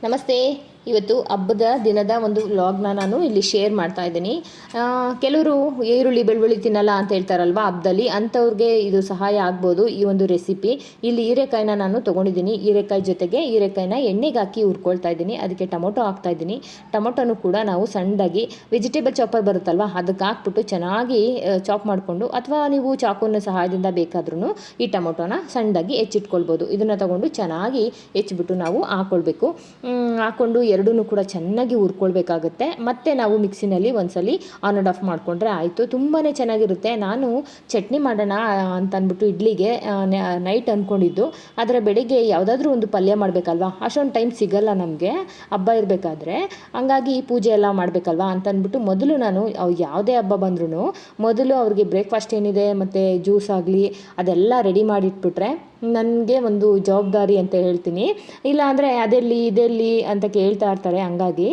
ನಮಸ್ತೆ. ಇವತ್ತು ಹಬ್ಬದ ದಿನದ ಒಂದು ವ್ಲಾಗ್ನ ನಾನು ಇಲ್ಲಿ ಶೇರ್ ಮಾಡ್ತಾ ಇದ್ದೀನಿ. ಕೆಲವರು ಈರುಳ್ಳಿ ಬೆಳ್ಳುಳ್ಳಿ ತಿನ್ನಲ್ಲ ಅಂತ ಹೇಳ್ತಾರಲ್ವ ಹಬ್ಬದಲ್ಲಿ, ಅಂಥವ್ರಿಗೆ ಇದು ಸಹಾಯ ಆಗ್ಬೋದು ಈ ಒಂದು ರೆಸಿಪಿ. ಇಲ್ಲಿ ಹೀರೆಕಾಯಿನ ನಾನು ತೊಗೊಂಡಿದ್ದೀನಿ. ಹೀರೆಕಾಯಿ ಜೊತೆಗೆ ಹೀರೆಕಾಯಿನ ಎಣ್ಣೆಗೆ ಹಾಕಿ ಹುರ್ಕೊಳ್ತಾ ಇದ್ದೀನಿ. ಅದಕ್ಕೆ ಟೊಮೊಟೊ ಹಾಕ್ತಾ ಇದ್ದೀನಿ. ಟೊಮೊಟೊನು ಕೂಡ ನಾವು ಸಣ್ಣದಾಗಿ ವೆಜಿಟೇಬಲ್ ಚಾಪರ್ ಬರುತ್ತಲ್ವ ಅದಕ್ಕೆ ಹಾಕ್ಬಿಟ್ಟು ಚೆನ್ನಾಗಿ ಚಾಪ್ ಮಾಡಿಕೊಂಡು, ಅಥವಾ ನೀವು ಚಾಕುನ ಸಹಾಯದಿಂದ ಬೇಕಾದ್ರೂ ಈ ಟೊಮೊಟೊನ ಸಣ್ಣದಾಗಿ ಹೆಚ್ಚಿಟ್ಕೊಳ್ಬೋದು. ಇದನ್ನು ತಗೊಂಡು ಚೆನ್ನಾಗಿ ಹೆಚ್ಚಿಬಿಟ್ಟು ನಾವು ಹಾಕ್ಕೊಳ್ಬೇಕು. ಹಾಕ್ಕೊಂಡು ಎರಡೂ ಕೂಡ ಚೆನ್ನಾಗಿ ಹುರ್ಕೊಳ್ಬೇಕಾಗುತ್ತೆ. ಮತ್ತು ನಾವು ಮಿಕ್ಸಿನಲ್ಲಿ ಒಂದ್ಸಲಿ ಆನ್ ಆ್ಯಂಡ್ ಆಫ್ ಮಾಡಿಕೊಂಡ್ರೆ ಆಯಿತು. ತುಂಬಾ ಚೆನ್ನಾಗಿರುತ್ತೆ. ನಾನು ಚಟ್ನಿ ಮಾಡೋಣ ಅಂತ ಅಂದ್ಬಿಟ್ಟು ಇಡ್ಲಿಗೆ ನೈಟ್ ಅಂದ್ಕೊಂಡಿದ್ದು, ಆದರೆ ಬೆಳಿಗ್ಗೆ ಯಾವುದಾದ್ರೂ ಒಂದು ಪಲ್ಯ ಮಾಡಬೇಕಲ್ವ, ಅಷ್ಟೊಂದು ಟೈಮ್ ಸಿಗಲ್ಲ ನಮಗೆ ಹಬ್ಬ ಇರಬೇಕಾದ್ರೆ. ಹಂಗಾಗಿ ಪೂಜೆ ಎಲ್ಲ ಮಾಡಬೇಕಲ್ವ ಅಂತ ಅಂದ್ಬಿಟ್ಟು ಮೊದಲು ನಾನು ಯಾವುದೇ ಹಬ್ಬ ಬಂದ್ರೂ ಮೊದಲು ಅವ್ರಿಗೆ ಬ್ರೇಕ್ಫಾಸ್ಟ್ ಏನಿದೆ ಮತ್ತು ಜ್ಯೂಸ್ ಆಗಲಿ ಅದೆಲ್ಲ ರೆಡಿ ಮಾಡಿಟ್ಬಿಟ್ರೆ ನನಗೆ ಒಂದು ಜವಾಬ್ದಾರಿ ಅಂತ ಹೇಳ್ತೀನಿ. ಇಲ್ಲಾಂದರೆ ಇದೆಲ್ಲಿ ಅಂತ ಕೇಳ್ತಾ ಇರ್ತಾರೆ. ಹಂಗಾಗಿ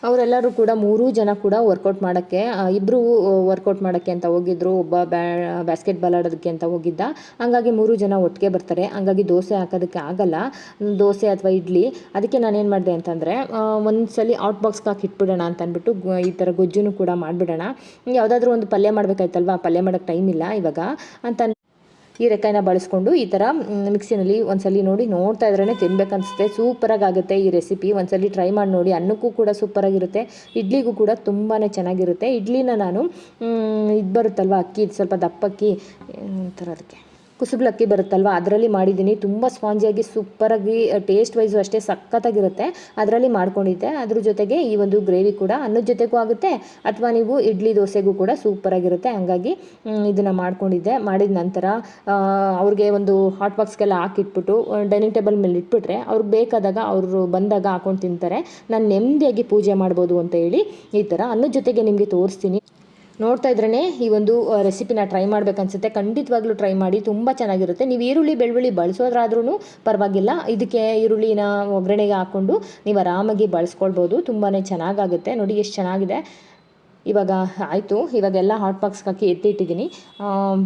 ಅವರೆಲ್ಲರೂ ಕೂಡ 3 ಜನ ಕೂಡ ವರ್ಕೌಟ್ ಮಾಡೋಕ್ಕೆ, ಇಬ್ಬರು ವರ್ಕೌಟ್ ಮಾಡೋಕ್ಕೆ ಅಂತ ಹೋಗಿದ್ರು, ಒಬ್ಬ ಬಾಸ್ಕೆಟ್ಬಾಲ್ ಆಡೋದಕ್ಕೆ ಅಂತ ಹೋಗಿದ್ದ. ಹಂಗಾಗಿ 3 ಜನ ಒಟ್ಟಿಗೆ ಬರ್ತಾರೆ. ಹಂಗಾಗಿ ದೋಸೆ ಹಾಕೋದಕ್ಕೆ ಆಗಲ್ಲ, ದೋಸೆ ಅಥವಾ ಇಡ್ಲಿ. ಅದಕ್ಕೆ ನಾನೇನು ಮಾಡಿದೆ ಅಂತಂದರೆ ಒಂದ್ಸಲಿ ಔಟ್ ಬಾಕ್ಸ್ಗೆ ಹಾಕಿ ಇಟ್ಬಿಡೋಣ ಅಂತ ಅಂದ್ಬಿಟ್ಟು ಈ ಥರ ಗೊಜ್ಜುನು ಕೂಡ ಮಾಡಿಬಿಡೋಣ. ಯಾವುದಾದ್ರೂ ಒಂದು ಪಲ್ಯ ಮಾಡಬೇಕಾಯ್ತಲ್ವ, ಪಲ್ಯ ಮಾಡೋಕ್ಕೆ ಟೈಮ್ ಇಲ್ಲ ಇವಾಗ ಅಂತ ಹೀರೆಕಾಯಿನ ಬಳಸ್ಕೊಂಡು ಈ ಥರ ಮಿಕ್ಸಿನಲ್ಲಿ ಒಂದ್ಸಲಿ ನೋಡ್ತಾ ಇದ್ರೇ ತಿನ್ಬೇಕನ್ಸುತ್ತೆ. ಸೂಪರಾಗಿ ಆಗುತ್ತೆ ಈ ರೆಸಿಪಿ. ಒಂದ್ಸಲಿ ಟ್ರೈ ಮಾಡಿ ನೋಡಿ. ಅನ್ನಕ್ಕೂ ಕೂಡ ಸೂಪರಾಗಿರುತ್ತೆ, ಇಡ್ಲಿಗೂ ಕೂಡ ತುಂಬಾ ಚೆನ್ನಾಗಿರುತ್ತೆ. ಇಡ್ಲಿನ ನಾನು ಇದು ಬರುತ್ತಲ್ವ ಅಕ್ಕಿ, ಸ್ವಲ್ಪ ದಪ್ಪಕ್ಕಿ ಒಂಥರ ಅದಕ್ಕೆ ಕುಸುಬ್ಲಕ್ಕಿ ಬರುತ್ತಲ್ವ ಅದರಲ್ಲಿ ಮಾಡಿದ್ದೀನಿ. ತುಂಬ ಸ್ಪಾಂಜಿಯಾಗಿ ಸೂಪರಾಗಿ, ಟೇಸ್ಟ್ ವೈಸು ಅಷ್ಟೇ ಸಖತ್ತಾಗಿರುತ್ತೆ. ಅದರಲ್ಲಿ ಮಾಡ್ಕೊಂಡಿದ್ದೆ. ಅದ್ರ ಜೊತೆಗೆ ಈ ಒಂದು ಗ್ರೇವಿ ಕೂಡ ಅನ್ನದ ಜೊತೆಗೂ ಆಗುತ್ತೆ, ಅಥವಾ ನೀವು ಇಡ್ಲಿ ದೋಸೆಗೂ ಕೂಡ ಸೂಪರಾಗಿರುತ್ತೆ. ಹಂಗಾಗಿ ಇದನ್ನು ಮಾಡ್ಕೊಂಡಿದ್ದೆ. ಮಾಡಿದ ನಂತರ ಅವ್ರಿಗೆ ಒಂದು ಹಾಟ್ ಬಾಕ್ಸ್ಗೆಲ್ಲ ಹಾಕಿಟ್ಬಿಟ್ಟು ಡೈನಿಂಗ್ ಟೇಬಲ್ ಮೇಲೆ ಇಟ್ಬಿಟ್ರೆ ಅವ್ರಿಗೆ ಬೇಕಾದಾಗ ಅವರು ಬಂದಾಗ ಹಾಕೊಂಡು ತಿಂತಾರೆ. ನಾನು ನೆಮ್ಮದಿಯಾಗಿ ಪೂಜೆ ಮಾಡ್ಬೋದು ಅಂತ ಹೇಳಿ ಈ ಥರ ಅನ್ನದ ಜೊತೆಗೆ ನಿಮಗೆ ತೋರಿಸ್ತೀನಿ. ನೋಡ್ತಾ ಇದ್ರೇ ಈ ಒಂದು ರೆಸಿಪಿನ ಟ್ರೈ ಮಾಡಬೇಕನ್ಸುತ್ತೆ. ಖಂಡಿತವಾಗ್ಲೂ ಟ್ರೈ ಮಾಡಿ, ತುಂಬ ಚೆನ್ನಾಗಿರುತ್ತೆ. ನೀವು ಈರುಳ್ಳಿ ಬೆಳ್ಳುಳ್ಳಿ ಬಳಸೋದ್ರಾದ್ರೂ ಪರವಾಗಿಲ್ಲ, ಇದಕ್ಕೆ ಈರುಳ್ಳಿನ ಒಗ್ಗರಣೆಗೆ ಹಾಕ್ಕೊಂಡು ನೀವು ಆರಾಮಾಗಿ ಬಳಸ್ಕೊಳ್ಬೋದು. ತುಂಬಾ ಚೆನ್ನಾಗಾಗುತ್ತೆ. ನೋಡಿ ಎಷ್ಟು ಚೆನ್ನಾಗಿದೆ. ಇವಾಗ ಆಯಿತು. ಇವಾಗೆಲ್ಲ ಹಾಟ್ ಬಾಕ್ಸ್ಗೆ ಹಾಕಿ ಎತ್ತಿಟ್ಟಿದ್ದೀನಿ.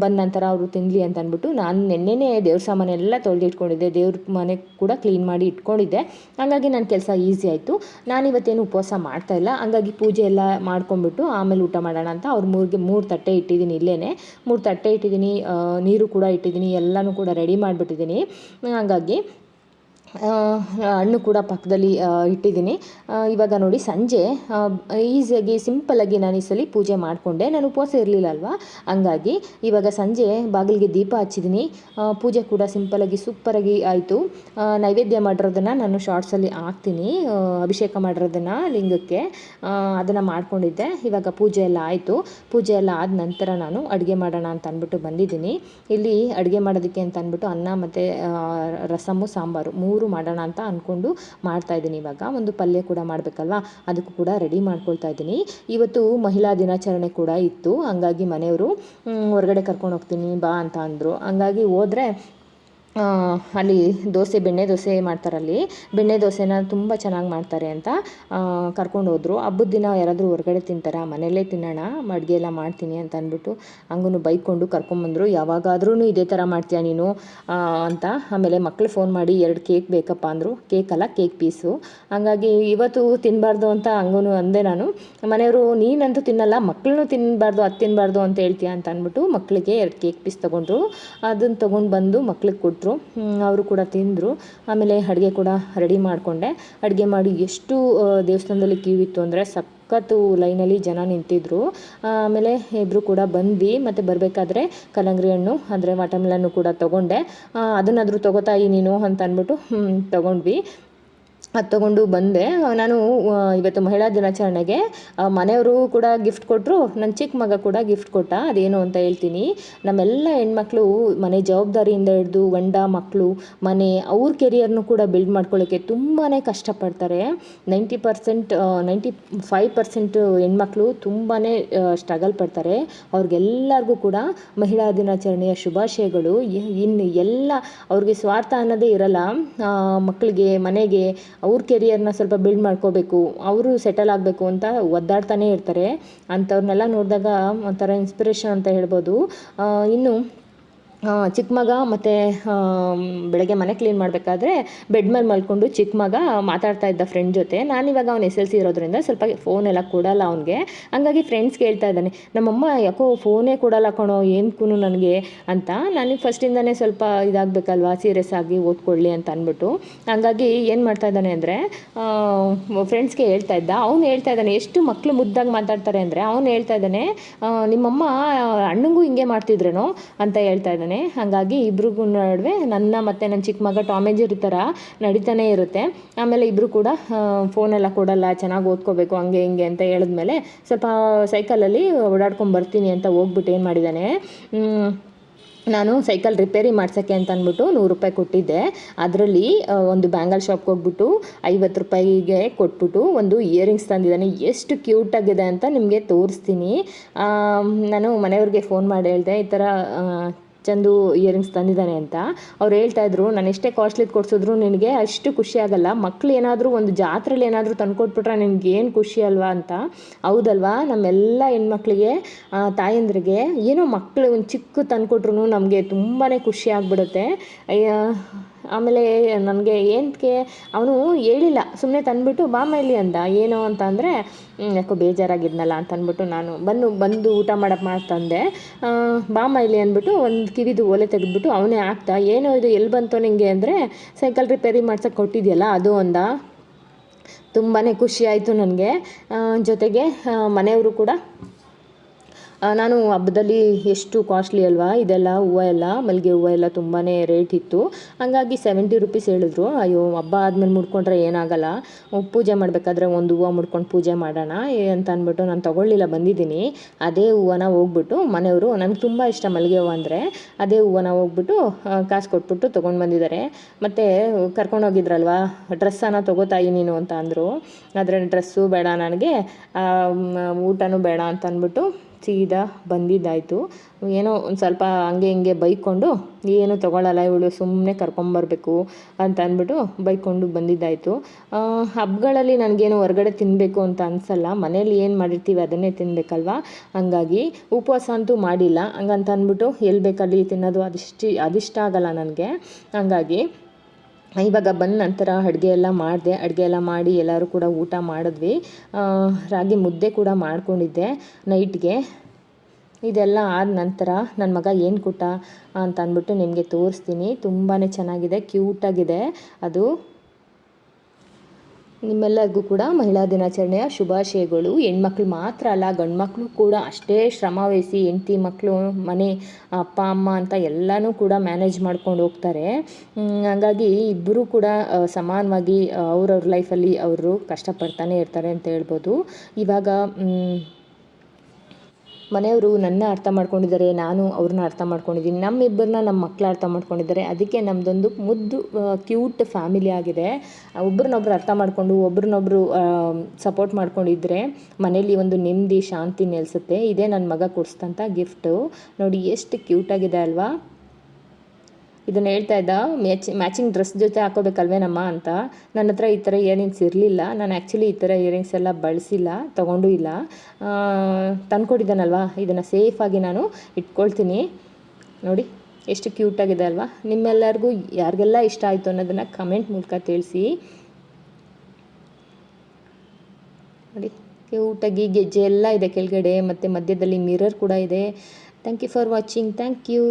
ಬಂದ ನಂತರ ಅವರು ತಿನ್ನಲಿ ಅಂತ ಅಂದ್ಬಿಟ್ಟು ನಾನು ನೆನ್ನೆನೇ ದೇವ್ರ ಸಾಮಾನೆಲ್ಲ ತೊಳೆದಿಟ್ಕೊಂಡಿದ್ದೆ. ದೇವ್ರ ಮನೆ ಕೂಡ ಕ್ಲೀನ್ ಮಾಡಿ ಇಟ್ಕೊಂಡಿದ್ದೆ. ಹಾಗಾಗಿ ನನ್ನ ಕೆಲಸ ಈಸಿ ಆಯಿತು. ನಾನಿವತ್ತೇನು ಉಪವಾಸ ಮಾಡ್ತಾಯಿಲ್ಲ. ಹಂಗಾಗಿ ಪೂಜೆ ಎಲ್ಲ ಮಾಡ್ಕೊಂಬಿಟ್ಟು ಆಮೇಲೆ ಊಟ ಮಾಡೋಣ ಅಂತ ಅವ್ರ 3 ತಟ್ಟೆ ಇಟ್ಟಿದ್ದೀನಿ. ಇಲ್ಲೇ 3 ತಟ್ಟೆ ಇಟ್ಟಿದ್ದೀನಿ, ನೀರು ಕೂಡ ಇಟ್ಟಿದ್ದೀನಿ, ಎಲ್ಲನೂ ಕೂಡ ರೆಡಿ ಮಾಡಿಬಿಟ್ಟಿದ್ದೀನಿ. ಹಾಗಾಗಿ ಹಣ್ಣು ಕೂಡ ಪಕ್ಕದಲ್ಲಿ ಇಟ್ಟಿದ್ದೀನಿ. ಇವಾಗ ನೋಡಿ ಸಂಜೆ ಈಸಿಯಾಗಿ ಸಿಂಪಲ್ಲಾಗಿ ನಾನು ಈ ಸಲ ಪೂಜೆ ಮಾಡಿಕೊಂಡೆ. ನಾನು ಉಪವಾಸ ಇರಲಿಲ್ಲ ಅಲ್ವಾ, ಹಂಗಾಗಿ ಇವಾಗ ಸಂಜೆ ಬಾಗಿಲಿಗೆ ದೀಪ ಹಚ್ಚಿದ್ದೀನಿ. ಪೂಜೆ ಕೂಡ ಸಿಂಪಲ್ಲಾಗಿ ಸೂಪರಾಗಿ ಆಯಿತು. ನೈವೇದ್ಯ ಮಾಡಿರೋದನ್ನು ನಾನು ಶಾರ್ಟ್ಸಲ್ಲಿ ಹಾಕ್ತೀನಿ, ಅಭಿಷೇಕ ಮಾಡಿರೋದನ್ನು ಲಿಂಗಕ್ಕೆ, ಅದನ್ನು ಮಾಡ್ಕೊಂಡಿದ್ದೆ. ಇವಾಗ ಪೂಜೆ ಎಲ್ಲ ಆಯಿತು. ಪೂಜೆ ಎಲ್ಲ ಆದ ನಂತರ ನಾನು ಅಡುಗೆ ಮಾಡೋಣ ಅಂತ ಅಂದ್ಬಿಟ್ಟು ಬಂದಿದ್ದೀನಿ. ಇಲ್ಲಿ ಅಡುಗೆ ಮಾಡೋದಕ್ಕೆ ಅಂತ ಅಂದ್ಬಿಟ್ಟು ಅನ್ನ ಮತ್ತು ರಸಮ್ಮು ಸಾಂಬಾರು 3 ಮಾಡೋಣ ಅಂತ ಅಂದ್ಕೊಂಡು ಮಾಡ್ತಾಯಿದ್ದೀನಿ. ಇವಾಗ ಒಂದು ಪಲ್ಯ ಕೂಡ ಮಾಡಬೇಕಲ್ವ, ಅದಕ್ಕೂ ಕೂಡ ರೆಡಿ ಮಾಡ್ಕೊಳ್ತಾ ಇದ್ದೀನಿ. ಇವತ್ತು ಮಹಿಳಾ ದಿನಾಚರಣೆ ಕೂಡ ಇತ್ತು. ಹಂಗಾಗಿ ಮನೆಯವರು ಹೊರಗಡೆ ಕರ್ಕೊಂಡು ಹೋಗ್ತೀನಿ ಬಾ ಅಂತ ಅಂದರು. ಹಂಗಾಗಿ ಹೋದರೆ ಅಲ್ಲಿ ಬೆಣ್ಣೆ ದೋಸೆ ಮಾಡ್ತಾರಲ್ಲಿ, ಬೆಣ್ಣೆ ದೋಸೆನ ತುಂಬ ಚೆನ್ನಾಗಿ ಮಾಡ್ತಾರೆ ಅಂತ ಕರ್ಕೊಂಡು ಹೋದರು. ಹಬ್ಬದ ದಿನ ಯಾರಾದರೂ ಹೊರಗಡೆ ತಿಂತಾರಾ, ಮನೆಯಲ್ಲೇ ತಿನ್ನೋಣ, ಅಡುಗೆ ಎಲ್ಲ ಮಾಡ್ತೀನಿ ಅಂತ ಅಂದ್ಬಿಟ್ಟು ಹಂಗೂ ಬೈಕೊಂಡು ಕರ್ಕೊಂಬಂದರು. ಯಾವಾಗಾದ್ರೂ ಇದೇ ಥರ ಮಾಡ್ತೀಯ ನೀನು ಅಂತ. ಆಮೇಲೆ ಮಕ್ಕಳು ಫೋನ್ ಮಾಡಿ 2 ಕೇಕ್ ಬೇಕಪ್ಪ ಅಂದರು. Cake piece. ಹಂಗಾಗಿ ಇವತ್ತು ತಿನ್ನಬಾರ್ದು ಅಂತ ಹಂಗೂ ಅಂದೆ ನಾನು. ಮನೆಯವರು ನೀನಂತೂ ತಿನ್ನಲ್ಲ, ಮಕ್ಕಳನ್ನೂ ತಿನ್ನಬಾರ್ದು, ಅದು ತಿನ್ನಬಾರ್ದು ಅಂತ ಹೇಳ್ತೀಯ ಅಂತ ಅಂದ್ಬಿಟ್ಟು ಮಕ್ಕಳಿಗೆ 2 ಕೇಕ್ ಪೀಸ್ ತೊಗೊಂಡ್ರು. ಅದನ್ನು ತೊಗೊಂಡು ಬಂದು ಮಕ್ಳಿಗೆ ಕೊಟ್ಟರು. ಅವರು ಕೂಡ ತಿಂದರು. ಆಮೇಲೆ ಅಡುಗೆ ಕೂಡ ರೆಡಿ ಮಾಡಿಕೊಂಡೆ. ಅಡುಗೆ ಮಾಡಿ ಎಷ್ಟು ದೇವಸ್ಥಾನದಲ್ಲಿ ಕ್ಯೂ ಇತ್ತು ಅಂದರೆ ಸಖತ್ತು ಲೈನಲ್ಲಿ ಜನ ನಿಂತಿದ್ರು. ಆಮೇಲೆ ಇಬ್ಬರು ಕೂಡ ಬಂದ್ವಿ. ಮತ್ತು ಬರಬೇಕಾದ್ರೆ ಕಲ್ಲಂಗಡಿ ಹಣ್ಣು ಅಂದರೆ ವಾಟರ್ಮೆಲನ್ನು ಕೂಡ ತೊಗೊಂಡೆ. ಅದನ್ನಾದರೂ ತೊಗೋತಾಯಿ ನೀನು ಅಂತ ಅಂದ್ಬಿಟ್ಟು ತೊಗೊಂಡ್ವಿ. ಅದು ತೊಗೊಂಡು ಬಂದೆ. ನಾನು ಇವತ್ತು ಮಹಿಳಾ ದಿನಾಚರಣೆಗೆ ಮನೆಯವರು ಕೂಡ ಗಿಫ್ಟ್ ಕೊಟ್ಟರು, ನನ್ನ ಚಿಕ್ಕ ಮಗ ಕೂಡ ಗಿಫ್ಟ್ ಕೊಟ್ಟ. ಅದೇನು ಅಂತ ಹೇಳ್ತೀನಿ. ನಮ್ಮೆಲ್ಲ ಹೆಣ್ಮಕ್ಳು ಮನೆ ಜವಾಬ್ದಾರಿಯಿಂದ ಹಿಡಿದು ಗಂಡ ಮಕ್ಕಳು ಮನೆ ಅವ್ರ ಕೆರಿಯರ್ನು ಕೂಡ ಬಿಲ್ಡ್ ಮಾಡ್ಕೊಳ್ಳೋಕ್ಕೆ ತುಂಬಾ ಕಷ್ಟಪಡ್ತಾರೆ. 95% ಹೆಣ್ಮಕ್ಳು ತುಂಬಾ ಸ್ಟ್ರಗಲ್ ಪಡ್ತಾರೆ. ಅವ್ರಿಗೆಲ್ಲರಿಗೂ ಕೂಡ ಮಹಿಳಾ ದಿನಾಚರಣೆಯ ಶುಭಾಶಯಗಳು. ಇನ್ನು ಎಲ್ಲ ಅವ್ರಿಗೆ ಸ್ವಾರ್ಥ ಅನ್ನೋದೇ ಇರಲ್ಲ. ಮಕ್ಕಳಿಗೆ ಮನೆಗೆ ಅವ್ರ ಕೆರಿಯರ್ನ ಸ್ವಲ್ಪ ಬಿಲ್ಡ್ ಮಾಡ್ಕೋಬೇಕು, ಅವರು ಸೆಟಲ್ ಆಗಬೇಕು ಅಂತ ಒದ್ದಾಡ್ತಾನೆ ಇರ್ತಾರೆ. ಅಂಥವ್ರನ್ನೆಲ್ಲ ನೋಡಿದಾಗ ಒಂಥರ ಇನ್ಸ್ಪಿರೇಷನ್ ಅಂತ ಹೇಳ್ಬೋದು. ಇನ್ನು ಚಿಕ್ಕ ಮಗ ಮತ್ತು ಬೆಳಗ್ಗೆ ಮನೆ ಕ್ಲೀನ್ ಮಾಡಬೇಕಾದ್ರೆ ಬೆಡ್ ಮೇಲೆ ಮಲ್ಕೊಂಡು ಚಿಕ್ಕ ಮಗ ಮಾತಾಡ್ತಾ ಇದ್ದ ಫ್ರೆಂಡ್ ಜೊತೆ. ನಾನಿವಾಗ ಅವ್ನು SLC ಇರೋದ್ರಿಂದ ಸ್ವಲ್ಪ ಫೋನೆಲ್ಲ ಕೊಡಲ್ಲ ಅವನಿಗೆ. ಹಂಗಾಗಿ ಫ್ರೆಂಡ್ಸ್ ಕೇಳ್ತಾ ಇದ್ದಾನೆ, ನಮ್ಮಮ್ಮ ಯಾಕೋ ಫೋನೇ ಕೊಡಲ್ಲ ಕಣೋ ಏನಕ್ಕೂ ನನಗೆ ಅಂತ. ನನಗೆ ಫಸ್ಟಿಂದನೇ ಸ್ವಲ್ಪ ಇದಾಗಬೇಕಲ್ವ, ಸೀರಿಯಸ್ ಆಗಿ ಓದ್ಕೊಳ್ಳಿ ಅಂತ ಅಂದ್ಬಿಟ್ಟು. ಹಂಗಾಗಿ ಏನು ಮಾಡ್ತಾ ಇದ್ದಾನೆ ಅಂದರೆ ಫ್ರೆಂಡ್ಸ್ಗೆ ಹೇಳ್ತಾ ಇದ್ದ. ಅವ್ನು ಹೇಳ್ತಾ ಇದ್ದಾನೆ, ಎಷ್ಟು ಮಕ್ಕಳು ಮುದ್ದಾಗಿ ಮಾತಾಡ್ತಾರೆ ಅಂದರೆ ಅವ್ನು ಹೇಳ್ತಾ ಇದ್ದಾನೆ, ನಿಮ್ಮಮ್ಮ ಅಣ್ಣಂಗೂ ಹಿಂಗೆ ಮಾಡ್ತಿದ್ರೇನೋ ಅಂತ ಹೇಳ್ತಾ ಇದ್ದಾನೆ. ಹಾಗಾಗಿ ಇಬ್ರಿಗೂ ನಡುವೆ ನನ್ನ ಮತ್ತು ನನ್ನ ಚಿಕ್ಕ ಮಗ ಟಾಮ್ ಆ್ಯಂಡ್ ಜೆರ್ರಿ ಥರ ನಡೀತಾನೆ ಇರುತ್ತೆ. ಆಮೇಲೆ ಇಬ್ಬರು ಕೂಡ ಫೋನೆಲ್ಲ ಕೊಡಲ್ಲ, ಚೆನ್ನಾಗಿ ಓದ್ಕೋಬೇಕು ಹಂಗೆ ಹಿಂಗೆ ಅಂತ ಹೇಳಿದ್ಮೇಲೆ ಸ್ವಲ್ಪ ಸೈಕಲಲ್ಲಿ ಓಡಾಡ್ಕೊಂಡು ಬರ್ತೀನಿ ಅಂತ ಹೋಗ್ಬಿಟ್ಟು ಏನು ಮಾಡಿದ್ದಾನೆ, ನಾನು ಸೈಕಲ್ ರಿಪೇರಿ ಮಾಡ್ಸೋಕ್ಕೆ ಅಂತ ಅಂದ್ಬಿಟ್ಟು 100 ರೂಪಾಯಿ ಕೊಟ್ಟಿದ್ದೆ. ಅದರಲ್ಲಿ ಒಂದು ಬ್ಯಾಂಗಲ್ ಶಾಪ್ಗೆ ಹೋಗ್ಬಿಟ್ಟು 50 ರೂಪಾಯಿಗೆ ಕೊಟ್ಬಿಟ್ಟು ಒಂದು ಇಯರಿಂಗ್ಸ್ ತಂದಿದ್ದಾನೆ. ಎಷ್ಟು ಕ್ಯೂಟಾಗಿದೆ ಅಂತ ನಿಮಗೆ ತೋರಿಸ್ತೀನಿ. ನಾನು ಮನೆಯವ್ರಿಗೆ ಫೋನ್ ಮಾಡಿ ಹೇಳಿದೆ, ಈ ಥರ ಚಂದು ಇಯರಿಂಗ್ಸ್ ತಂದಿದ್ದಾನೆ ಅಂತ. ಅವ್ರು ಹೇಳ್ತಾಯಿದ್ರು, ನಾನು ಎಷ್ಟೇ ಕಾಸ್ಟ್ಲಿದು ಕೊಡಿಸಿದ್ರು ನಿನಗೆ ಅಷ್ಟು ಖುಷಿ ಆಗಲ್ಲ, ಮಕ್ಳು ಏನಾದರೂ ಒಂದು ಜಾತ್ರೆಲಿ ಏನಾದರೂ ತಂದುಕೊಟ್ಬಿಟ್ರೆ ನಿನಗೇನು ಖುಷಿ ಅಲ್ವಾ ಅಂತ. ಹೌದಲ್ವಾ, ನಮ್ಮೆಲ್ಲ ಹೆಣ್ಮಕ್ಳಿಗೆ ತಾಯಂದ್ರಿಗೆ ಏನೋ ಮಕ್ಕಳು ಒಂದು ಚಿಕ್ಕ ತಂದುಕೊಟ್ರು ನಮಗೆ ತುಂಬಾ ಖುಷಿ ಆಗಿಬಿಡುತ್ತೆ. ಆಮೇಲೆ ನನಗೆ ಏನಕ್ಕೆ ಅವನು ಹೇಳಿಲ್ಲ, ಸುಮ್ಮನೆ ತಂದುಬಿಟ್ಟು ಬಾಮ ಇಲ್ಲಿ ಅಂದ. ಏನು ಅಂತ ಅಂದರೆ ಯಾಕೋ ಬೇಜಾರಾಗಿದ್ನಲ್ಲ ಅಂತ ಅಂದ್ಬಿಟ್ಟು ನಾನು ಬಂದು ಊಟ ಮಾಡ್ತಂದೆ. ಬಾಮ ಇಲ್ಲಿ ಅಂದ್ಬಿಟ್ಟು ಒಂದು ಕಿವಿದು ಓಲೆ ತೆಗೆದ್ಬಿಟ್ಟು ಅವನೇ ಹಾಕ್ದ. ಏನೋ ಇದು ಎಲ್ಲಿ ಬಂತು ನಿಂಗೆ ಅಂದರೆ ಸೈಕಲ್ ರಿಪೇರಿ ಮಾಡ್ಸೋಕ್ಕೆ ಕೊಟ್ಟಿದೆಯಲ್ಲ ಅದು ಅಂದ. ತುಂಬಾ ಖುಷಿ ಆಯಿತು ನನಗೆ. ಜೊತೆಗೆ ಮನೆಯವರು ಕೂಡ ನಾನು ಹಬ್ಬದಲ್ಲಿ ಎಷ್ಟು ಕಾಸ್ಟ್ಲಿ ಅಲ್ವಾ ಇದೆಲ್ಲ, ಹೂವು ಎಲ್ಲ ಮಲ್ಲಿಗೆ ಹೂವು ಎಲ್ಲ ತುಂಬಾ ರೇಟ್ ಇತ್ತು. ಹಾಗಾಗಿ 70 ರೂಪೀಸ್ ಹೇಳಿದ್ರು. ಅಯ್ಯೋ ಹಬ್ಬ ಆದಮೇಲೆ ಮುಡ್ಕೊಂಡ್ರೆ ಏನಾಗಲ್ಲ, ಪೂಜೆ ಮಾಡಬೇಕಾದ್ರೆ ಒಂದು ಹೂವು ಮುಡ್ಕೊಂಡು ಪೂಜೆ ಮಾಡೋಣ ಅಂತ ಅಂದ್ಬಿಟ್ಟು ನಾನು ತೊಗೊಳ್ಳಿಲ್ಲ, ಬಂದಿದ್ದೀನಿ. ಅದೇ ಹೂವನ್ನ ಹೋಗ್ಬಿಟ್ಟು ಮನೆಯವರು, ನನಗೆ ತುಂಬ ಇಷ್ಟ ಮಲ್ಲಿಗೆ ಹೂವು ಅಂದರೆ, ಅದೇ ಹೂವನ್ನ ಹೋಗ್ಬಿಟ್ಟು ಕಾಸು ಕೊಟ್ಬಿಟ್ಟು ತೊಗೊಂಡು ಬಂದಿದ್ದಾರೆ. ಮತ್ತು ಕರ್ಕೊಂಡೋಗಿದ್ರಲ್ವ, ಡ್ರೆಸ್ಸನ್ನು ತೊಗೋತಾಯಿ ನೀನು ಅಂತ ಅಂದರು. ಆದರೆ ಡ್ರೆಸ್ಸು ಬೇಡ ನನಗೆ, ಊಟನೂ ಬೇಡ ಅಂತ ಅಂದ್ಬಿಟ್ಟು ಸೀದಾ ಬಂದಿದ್ದಾಯಿತು. ಏನೋ ಒಂದು ಸ್ವಲ್ಪ ಹಂಗೆ ಹಿಂಗೆ ಬೈಕೊಂಡು, ಏನು ತೊಗೊಳ್ಳಲ್ಲ ಇವಳು, ಸುಮ್ಮನೆ ಕರ್ಕೊಂಬರ್ಬೇಕು ಅಂತ ಅಂದ್ಬಿಟ್ಟು ಬೈಕೊಂಡು ಬಂದಿದ್ದಾಯಿತು. ಹಬ್ಬಗಳಲ್ಲಿ ನನಗೇನು ಹೊರಗಡೆ ತಿನ್ನಬೇಕು ಅಂತ ಅನಿಸಲ್ಲ, ಮನೇಲಿ ಏನು ಮಾಡಿರ್ತೀವಿ ಅದನ್ನೇ ತಿನ್ನಬೇಕಲ್ವ. ಹಂಗಾಗಿ ಉಪವಾಸ ಅಂತೂ ಮಾಡಿಲ್ಲ, ಹಂಗಂತ ಅಂದ್ಬಿಟ್ಟು ಎಲ್ಲಿ ಬೇಕಲ್ಲಿ ತಿನ್ನೋದು ಅದಿಷ್ಟ ಆಗಲ್ಲ ನನಗೆ. ಹಂಗಾಗಿ ಇವಾಗ ಬಂದ ನಂತರ ಅಡುಗೆ ಎಲ್ಲ ಮಾಡಿದೆ. ಅಡುಗೆ ಎಲ್ಲ ಮಾಡಿ ಎಲ್ಲರೂ ಕೂಡ ಊಟ ಮಾಡಿದ್ವಿ. ರಾಗಿ ಮುದ್ದೆ ಕೂಡ ಮಾಡ್ಕೊಂಡಿದ್ದೆ ನೈಟ್ಗೆ. ಇದೆಲ್ಲ ಆದ ನಂತರ ನನ್ನ ಮಗ ಏನು ಕೊಟ್ಟ ಅಂತ ಅಂದ್ಬಿಟ್ಟು ನಿಮಗೆ ತೋರಿಸ್ತೀನಿ. ತುಂಬಾ ಚೆನ್ನಾಗಿದೆ, ಕ್ಯೂಟಾಗಿದೆ ಅದು. ನಿಮ್ಮೆಲ್ಲರಿಗೂ ಕೂಡ ಮಹಿಳಾ ದಿನಾಚರಣೆಯ ಶುಭಾಶಯಗಳು. ಹೆಣ್ಮಕ್ಳು ಮಾತ್ರ ಅಲ್ಲ, ಗಂಡು ಮಕ್ಕಳು ಕೂಡ ಅಷ್ಟೇ ಶ್ರಮ ವಹಿಸಿ ಹೆಂಡತಿ ಮಕ್ಕಳು ಮನೆ ಅಪ್ಪ ಅಮ್ಮ ಅಂತ ಎಲ್ಲನೂ ಕೂಡ ಮ್ಯಾನೇಜ್ ಮಾಡ್ಕೊಂಡು ಹೋಗ್ತಾರೆ. ಹಾಗಾಗಿ ಇಬ್ಬರೂ ಕೂಡ ಸಮಾನವಾಗಿ ಅವ್ರವ್ರ ಲೈಫಲ್ಲಿ ಅವರು ಕಷ್ಟಪಡ್ತಾನೆ ಇರ್ತಾರೆ ಅಂತ ಹೇಳ್ಬೋದು. ಇವಾಗ ಮನೆಯವರು ನನ್ನ ಅರ್ಥ ಮಾಡ್ಕೊಂಡಿದ್ದಾರೆ, ನಾನು ಅವ್ರನ್ನ ಅರ್ಥ ಮಾಡ್ಕೊಂಡಿದ್ದೀನಿ. ನಮ್ಮಿಬ್ಬರನ್ನ ನಮ್ಮ ಮಕ್ಕಳು ಅರ್ಥ ಮಾಡ್ಕೊಂಡಿದ್ದಾರೆ. ಅದಕ್ಕೆ ನಮ್ಮದೊಂದು ಮುದ್ದು ಕ್ಯೂಟ್ ಫ್ಯಾಮಿಲಿ ಆಗಿದೆ. ಒಬ್ರನ್ನೊಬ್ರು ಅರ್ಥ ಮಾಡಿಕೊಂಡು ಒಬ್ರನ್ನೊಬ್ರು ಸಪೋರ್ಟ್ ಮಾಡ್ಕೊಂಡಿದ್ರೆ ಮನೇಲಿ ಒಂದು ನೆಮ್ಮದಿ ಶಾಂತಿ ನೆಲೆಸುತ್ತೆ. ಇದೇ ನನ್ನ ಮಗ ಕೊಡಿಸಿದಂಥ ಗಿಫ್ಟು. ನೋಡಿ ಎಷ್ಟು ಕ್ಯೂಟಾಗಿದೆ ಅಲ್ವಾ. ಇದನ್ನು ಹೇಳ್ತಾ ಇದ್ದ, ಮ್ಯಾಚಿಂಗ್ ಡ್ರೆಸ್ ಜೊತೆ ಹಾಕೋಬೇಕಲ್ವೇನಮ್ಮ ಅಂತ. ನನ್ನ ಹತ್ರ ಈ ಥರ ಇಯರಿಂಗ್ಸ್ ಇರಲಿಲ್ಲ. ನಾನು ಆ್ಯಕ್ಚುಲಿ ಈ ಥರ ಇಯರಿಂಗ್ಸ್ ಎಲ್ಲ ಬಳಸಿಲ್ಲ, ತೊಗೊಂಡೂ ಇಲ್ಲ. ತಂದ್ಕೊಟ್ಟಿದ್ದಾನಲ್ವ, ಇದನ್ನು ಸೇಫಾಗಿ ನಾನು ಇಟ್ಕೊಳ್ತೀನಿ. ನೋಡಿ ಎಷ್ಟು ಕ್ಯೂಟಾಗಿದೆ ಅಲ್ವಾ. ನಿಮ್ಮೆಲ್ಲರಿಗೂ ಯಾರಿಗೆಲ್ಲ ಇಷ್ಟ ಆಯಿತು ಅನ್ನೋದನ್ನು ಕಮೆಂಟ್ ಮೂಲಕ ತಿಳಿಸಿ. ನೋಡಿ ಕ್ಯೂಟಾಗಿ ಗೆಜ್ಜೆ ಎಲ್ಲ ಇದೆ ಕೆಳಗಡೆ, ಮತ್ತು ಮಧ್ಯದಲ್ಲಿ ಮಿರರ್ ಕೂಡ ಇದೆ. Thank you for watching. Thank you.